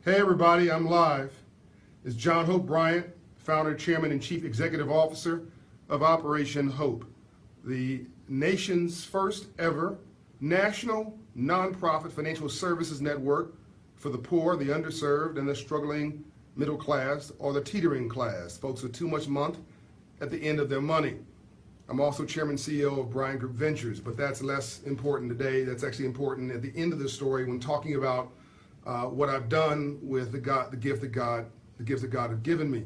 Hey everybody, I'm live. It's John Hope Bryant, founder, chairman, and chief executive officer of Operation Hope, the nation's first ever national nonprofit financial services network for the poor, the underserved, and the struggling middle class or the teetering class, folks with too much month at the end of their money. I'm also chairman and CEO of Bryant Group Ventures, but that's less important today. That's actually important at the end of the story when talking about what I've done with the gifts that God has given me.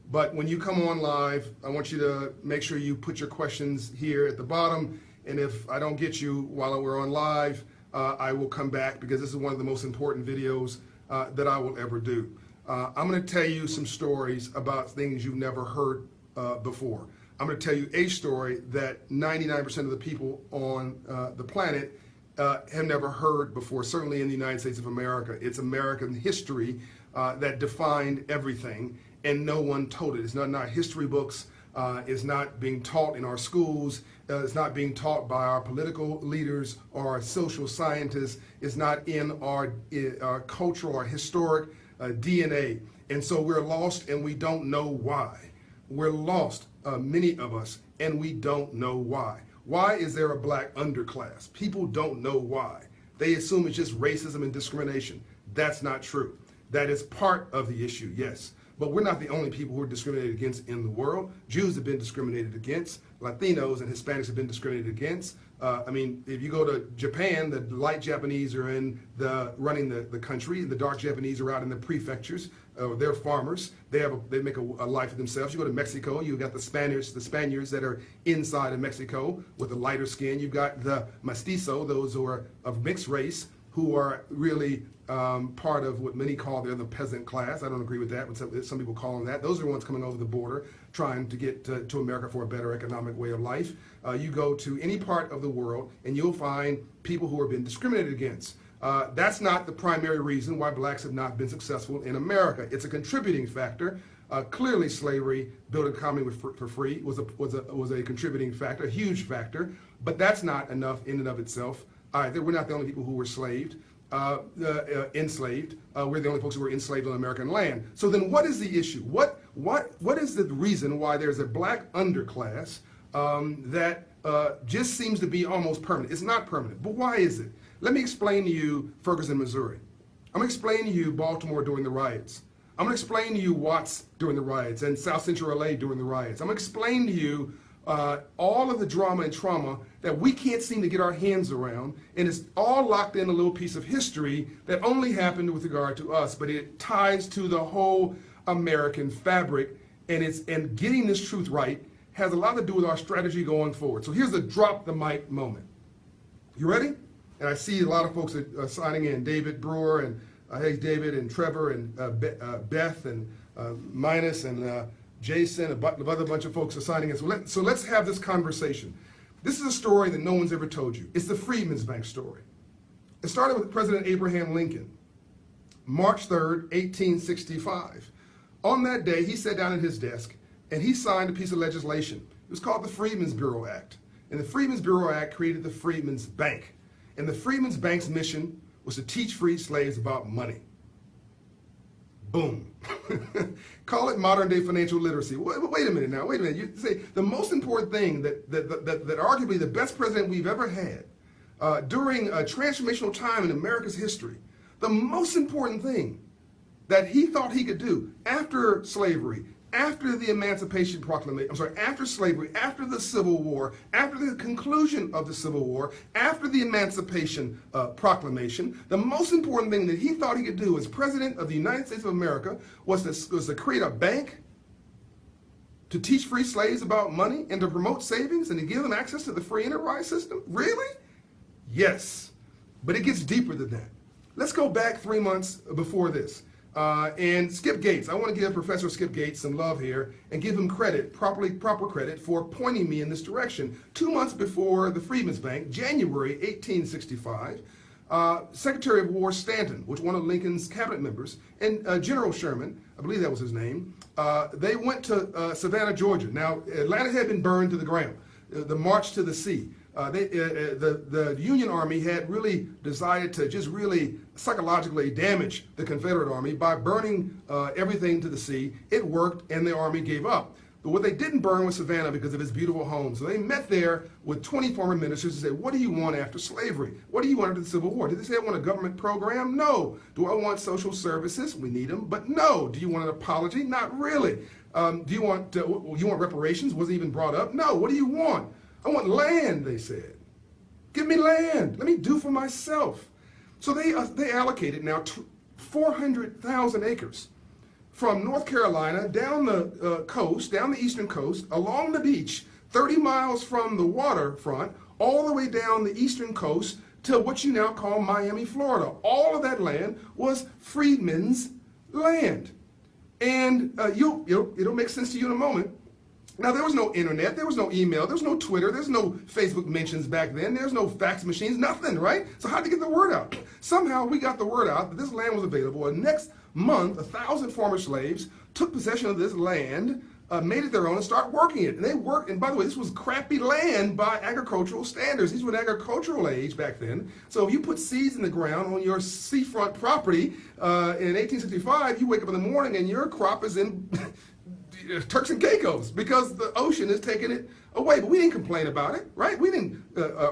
But when you come on live, I want you to make sure you put your questions here at the bottom. And if I don't get you while we're on live, I will come back because this is one of the most important videos that I will ever do. I'm going to tell you some stories about things you've never heard before. I'm going to tell you a story that 99% of the people on the planet have never heard before, certainly in the United States of America. It's American history that defined everything, and no one told it. It's not in our history books. It's not being taught in our schools. It's not being taught by our political leaders or our social scientists. It's not in our cultural or historic DNA. And so we're lost and we don't know why. We're lost, many of us, and we don't know why. Why is there a black underclass? People don't know why. They assume it's just racism and discrimination. That's not true. That is part of the issue, yes. But we're not the only people who are discriminated against in the world. Jews have been discriminated against. Latinos and Hispanics have been discriminated against. I mean, if you go to Japan, the light Japanese are running the country. The dark Japanese are out in the prefectures. They're farmers. They make a life for themselves. You go to Mexico, you've got the Spaniards that are inside of Mexico with a lighter skin. You've got the mestizo, those who are of mixed race, who are really part of what many call the peasant class. I don't agree with that, but some people call them that. Those are the ones coming over the border trying to get to America for a better economic way of life. You go to any part of the world and you'll find people who have been discriminated against. That's not the primary reason why blacks have not been successful in America. It's a contributing factor. Clearly slavery, built an economy for free, was a contributing factor, a huge factor, but that's not enough in and of itself either. We're not the only people who were enslaved. We're the only folks who were enslaved on American land. So then what is the issue? What is the reason why there's a black underclass that just seems to be almost permanent? It's not permanent, but why is it? Let me explain to you Ferguson, Missouri. I'm going to explain to you Baltimore during the riots. I'm going to explain to you Watts during the riots and South Central LA during the riots. I'm going to explain to you all of the drama and trauma that we can't seem to get our hands around, and it's all locked in a little piece of history that only happened with regard to us, but it ties to the whole American fabric, and getting this truth right has a lot to do with our strategy going forward. So here's the drop the mic moment. You ready? And I see a lot of folks are signing in. David Brewer, and hey, David, and Trevor, and Beth, and Minus, and Jason, a bunch of folks are signing in. So let's have this conversation. This is a story that no one's ever told you. It's the Freedmen's Bank story. It started with President Abraham Lincoln, March 3rd, 1865. On that day, he sat down at his desk and he signed a piece of legislation. It was called the Freedmen's Bureau Act. And the Freedmen's Bureau Act created the Freedmen's Bank. And the Freedmen's Bank's mission was to teach free slaves about money. Boom. Call it modern day financial literacy. Wait a minute now, wait a minute. You say the most important thing that arguably the best president we've ever had during a transformational time in America's history, the most important thing that he thought he could do after slavery, after the Emancipation Proclamation, after slavery, after the Civil War, after the conclusion of the Civil War, after the Emancipation Proclamation, the most important thing that he thought he could do as President of the United States of America was to create a bank to teach free slaves about money and to promote savings and to give them access to the free enterprise system? Really? Yes. But it gets deeper than that. Let's go back 3 months before this. And Skip Gates, I want to give Professor Skip Gates some love here and give him credit, proper credit, for pointing me in this direction. 2 months before the Freedmen's Bank, January 1865, Secretary of War Stanton, which was one of Lincoln's cabinet members, and General Sherman, I believe that was his name, they went to Savannah, Georgia. Now, Atlanta had been burned to the ground, the March to the Sea. The Union Army had really decided to just really psychologically damage the Confederate Army by burning everything to the sea. It worked, and the Army gave up. But what they didn't burn was Savannah because of its beautiful home. So they met there with 20 former ministers and said, what do you want after slavery? What do you want after the Civil War? Did they say I want a government program? No. Do I want social services? We need them, but no. Do you want an apology? Not really. Do you want reparations? Wasn't even brought up. No. What do you want? I want land, they said. Give me land. Let me do for myself. So they allocated now 400,000 acres from North Carolina down the coast, down the eastern coast, along the beach, 30 miles from the waterfront, all the way down the eastern coast to what you now call Miami, Florida. All of that land was freedmen's land. And it'll make sense to you in a moment. Now, there was no internet, there was no email, there was no Twitter, there's no Facebook mentions back then, there's no fax machines, nothing, right? So how did they get the word out? Somehow we got the word out that this land was available, and next month, 1,000 former slaves took possession of this land, made it their own, and started working it. And they worked, and by the way, this was crappy land by agricultural standards. These were an agricultural age back then. So if you put seeds in the ground on your seafront property in 1865, you wake up in the morning and your crop is in Turks and Caicos because the ocean is taking it away. But we didn't complain about it, right? We didn't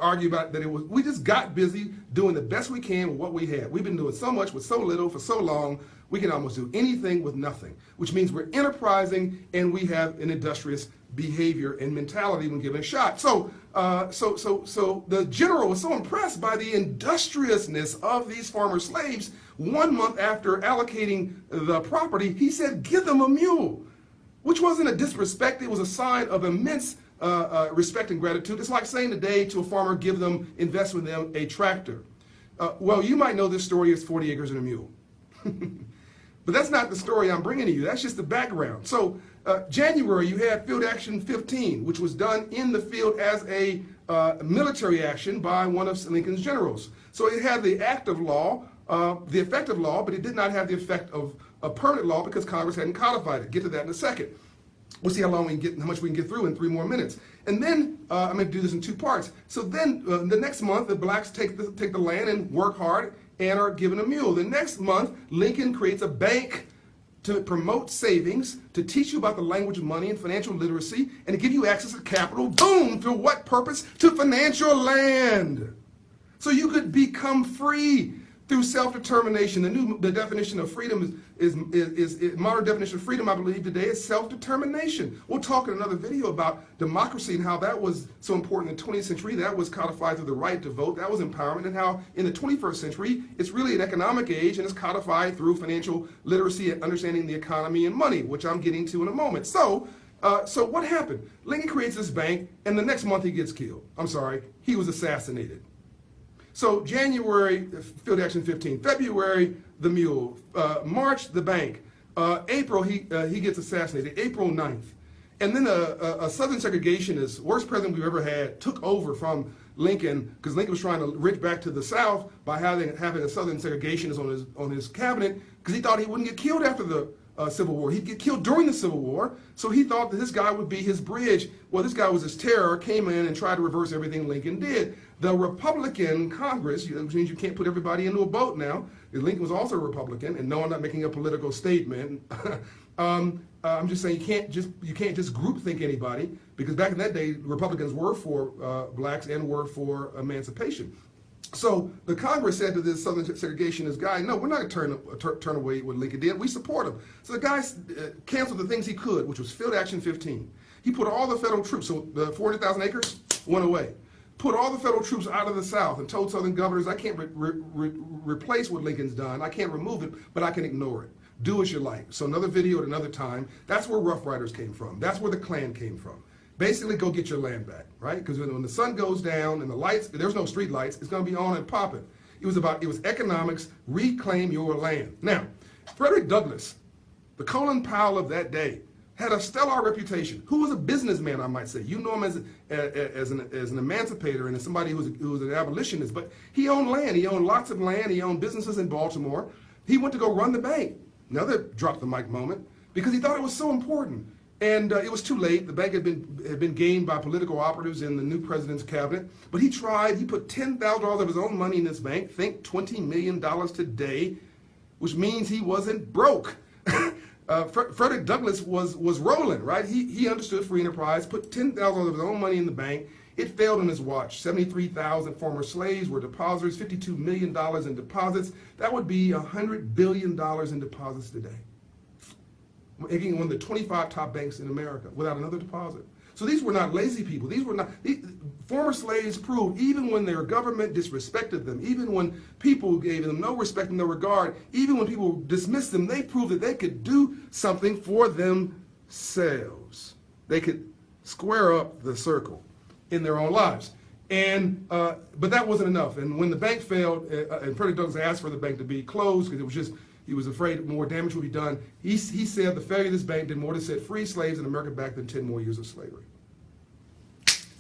argue about that. We just got busy doing the best we can with what we had. We've been doing so much with so little for so long. We can almost do anything with nothing, which means we're enterprising and we have an industrious behavior and mentality when given a shot. So the general was so impressed by the industriousness of these former slaves. 1 month after allocating the property, he said, give them a mule, which wasn't a disrespect. It was a sign of immense respect and gratitude. It's like saying today to a farmer, invest with them a tractor. Well, you might know this story as 40 acres and a mule. But that's not the story I'm bringing to you. That's just the background. So January, you had Field Action 15, which was done in the field as a military action by one of Lincoln's generals. So it had the active law, the effective law, but it did not have the effect of a permanent law because Congress hadn't codified it. Get to that in a second. We'll see how much we can get through in 3 more minutes. And then I'm going to do this in 2 parts. So then the next month, the blacks take the land and work hard and are given a mule. The next month, Lincoln creates a bank to promote savings, to teach you about the language of money and financial literacy, and to give you access to capital. Boom! For what purpose? To finance your land. So you could become free through self-determination. The definition of freedom is modern definition of freedom, I believe, today is self-determination. We'll talk in another video about democracy and how that was so important in the 20th century. That was codified through the right to vote. That was empowerment, and how in the 21st century, it's really an economic age, and it's codified through financial literacy and understanding the economy and money, which I'm getting to in a moment. So what happened? Lincoln creates this bank, and the next month he gets killed. I'm sorry, he was assassinated. So January, Field Action 15. February, the mule. March, the bank. April, he gets assassinated. April 9th. And then a Southern segregationist, worst president we've ever had, took over from Lincoln because Lincoln was trying to reach back to the South by having a Southern segregationist on his cabinet because he thought he wouldn't get killed after the Civil War. He'd get killed during the Civil War, so he thought that this guy would be his bridge. Well, this guy was his terror, came in and tried to reverse everything Lincoln did. The Republican Congress, which means you can't put everybody into a boat now, Lincoln was also a Republican, and no, I'm not making a political statement. I'm just saying you can't just groupthink anybody, because back in that day, Republicans were for blacks and were for emancipation. So the Congress said to this Southern segregationist guy, no, we're not going to turn away what Lincoln did. We support him. So the guy canceled the things he could, which was Field Action 15. He put all the federal troops, so the 400,000 acres went away. Put all the federal troops out of the South and told Southern governors, I can't replace what Lincoln's done. I can't remove it, but I can ignore it. Do as you like. So another video at another time. That's where Rough Riders came from. That's where the Klan came from. Basically, go get your land back, right? Because when the sun goes down and the lights, there's no street lights, it's going to be on and popping. It was economics, reclaim your land. Now, Frederick Douglass, the Colin Powell of that day, had a stellar reputation. Who was a businessman, I might say. You know him as an emancipator and as somebody who was an abolitionist, but he owned land. He owned lots of land. He owned businesses in Baltimore. He went to go run the bank. Another drop the mic moment, because he thought it was so important. And it was too late. The bank had been gained by political operatives in the new president's cabinet. But he tried. He put $10,000 of his own money in this bank. Think $20 million today, which means he wasn't broke. Frederick Douglass was rolling, right? He understood free enterprise, put $10,000 of his own money in the bank. It failed on his watch. 73,000 former slaves were depositors, $52 million in deposits. That would be $100 billion in deposits today, making one of the 25 top banks in America without another deposit. So these were not lazy people. Former slaves proved, even when their government disrespected them, even when people gave them no respect and no regard, even when people dismissed them, they proved that they could do something for themselves. They could square up the circle in their own lives. But that wasn't enough. And when the bank failed, and Frederick Douglass asked for the bank to be closed because he was afraid more damage would be done. He said the failure of this bank did more to set free slaves in America back than 10 more years of slavery.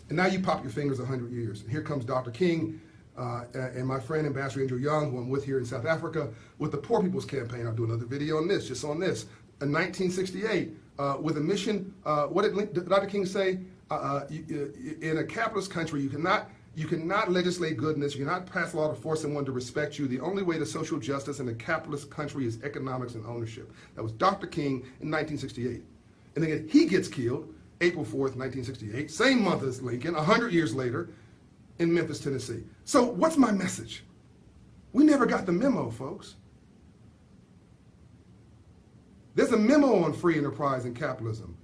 And now you pop your fingers 100 years. And here comes Dr. King and my friend Ambassador Andrew Young, who I'm with here in South Africa, with the Poor People's Campaign. I'll do another video on this, just on this. In 1968, with a mission, what did Dr. King say? In a capitalist country, you cannot legislate goodness. You cannot pass a law to force someone to respect you. The only way to social justice in a capitalist country is economics and ownership. That was Dr. King in 1968. And then he gets killed April 4th, 1968, same month as Lincoln, 100 years later in Memphis, Tennessee. So what's my message? We never got the memo, folks. There's a memo on free enterprise and capitalism.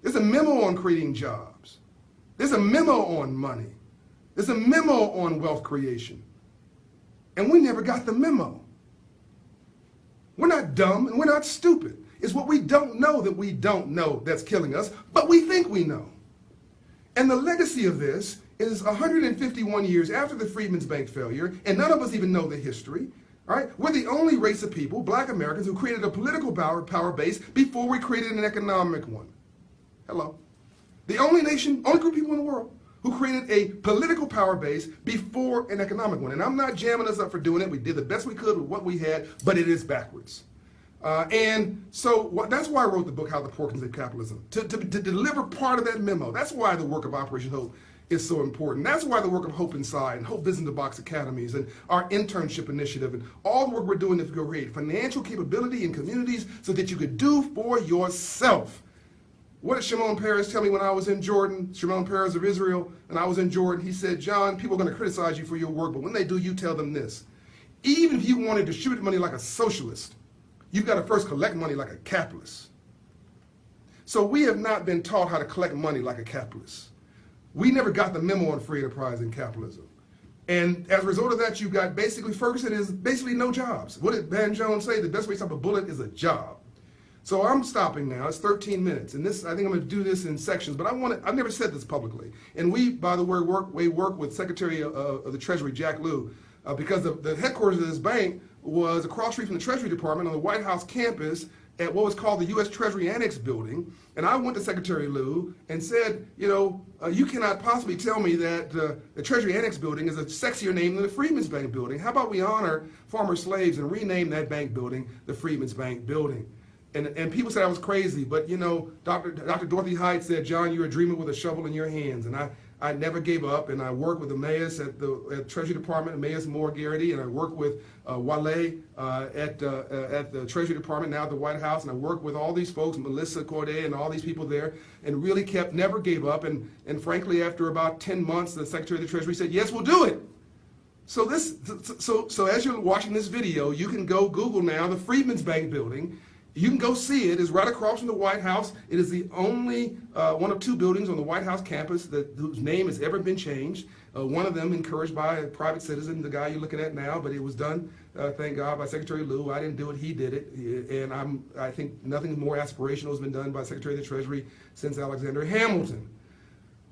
There's a memo on creating jobs. There's a memo on money. There's a memo on wealth creation. And we never got the memo. We're not dumb and we're not stupid. It's what we don't know that we don't know that's killing us, but we think we know. And the legacy of this is 151 years after the Freedmen's Bank failure, and none of us even know the history. All right? We're the only race of people, black Americans, who created a political power base before we created an economic one. Hello. The only nation, only group of people in the world who created a political power base before an economic one. And I'm not jamming us up for doing it. We did the best we could with what we had, but it is backwards. And so that's why I wrote the book, How the Poor Can Save Capitalism, to deliver part of that memo. That's why the work of Operation Hope is so important. That's why the work of Hope Inside and Hope Business in the Box Academies and our internship initiative and all the work we're doing to create financial capability in communities so that you could do for yourself. What did Shimon Peres tell me when I was in Jordan? Shimon Peres of Israel, and I was in Jordan. He said, John, people are going to criticize you for your work, but when they do, you tell them this. Even if you want to distribute money like a socialist, you've got to first collect money like a capitalist. So we have not been taught how to collect money like a capitalist. We never got the memo on free enterprise and capitalism. And as a result of that, you've got basically, Ferguson is basically no jobs. What did Van Jones say? The best way to stop a bullet is a job. So I'm stopping now. It's 13 minutes. And this, I think I'm going to do this in sections, but I've never said this publicly. And we, by the way, work with Secretary of the Treasury, Jack Lew, because the headquarters of this bank was across the street from the Treasury Department on the White House campus at what was called the U.S. Treasury Annex Building. And I went to Secretary Lew and said, you cannot possibly tell me that the Treasury Annex Building is a sexier name than the Freedmen's Bank Building. How about we honor former slaves and rename that bank building the Freedmen's Bank Building? And people said I was crazy, but Dr. Dorothy Height said, John, you're a dreamer with a shovel in your hands. And I never gave up, and I worked with Emmaus at the Treasury Department, Emmaus Moore Garrity, and I worked with Wale at the Treasury Department, now at the White House, and I worked with all these folks, Melissa Corday and all these people there, and really never gave up. And frankly, after about 10 months, the Secretary of the Treasury said, yes, we'll do it. So as you're watching this video, you can go Google now the Freedmen's Bank Building. You can go see it. It's right across from the White House. It is the only one of two buildings on the White House campus whose name has ever been changed. One of them encouraged by a private citizen, the guy you're looking at now, but it was done, thank God, by Secretary Lew. I didn't do it, he did it. And I think nothing more aspirational has been done by Secretary of the Treasury since Alexander Hamilton.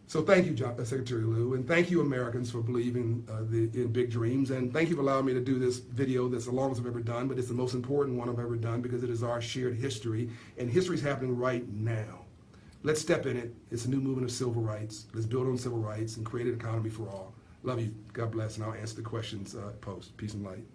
So thank you, Secretary Lew, and thank you, Americans, for believing in big dreams, and thank you for allowing me to do this video that's the longest I've ever done, but it's the most important one I've ever done because it is our shared history, and history is happening right now. Let's step in it. It's a new movement of civil rights. Let's build on civil rights and create an economy for all. Love you. God bless, and I'll answer the questions post. Peace and light.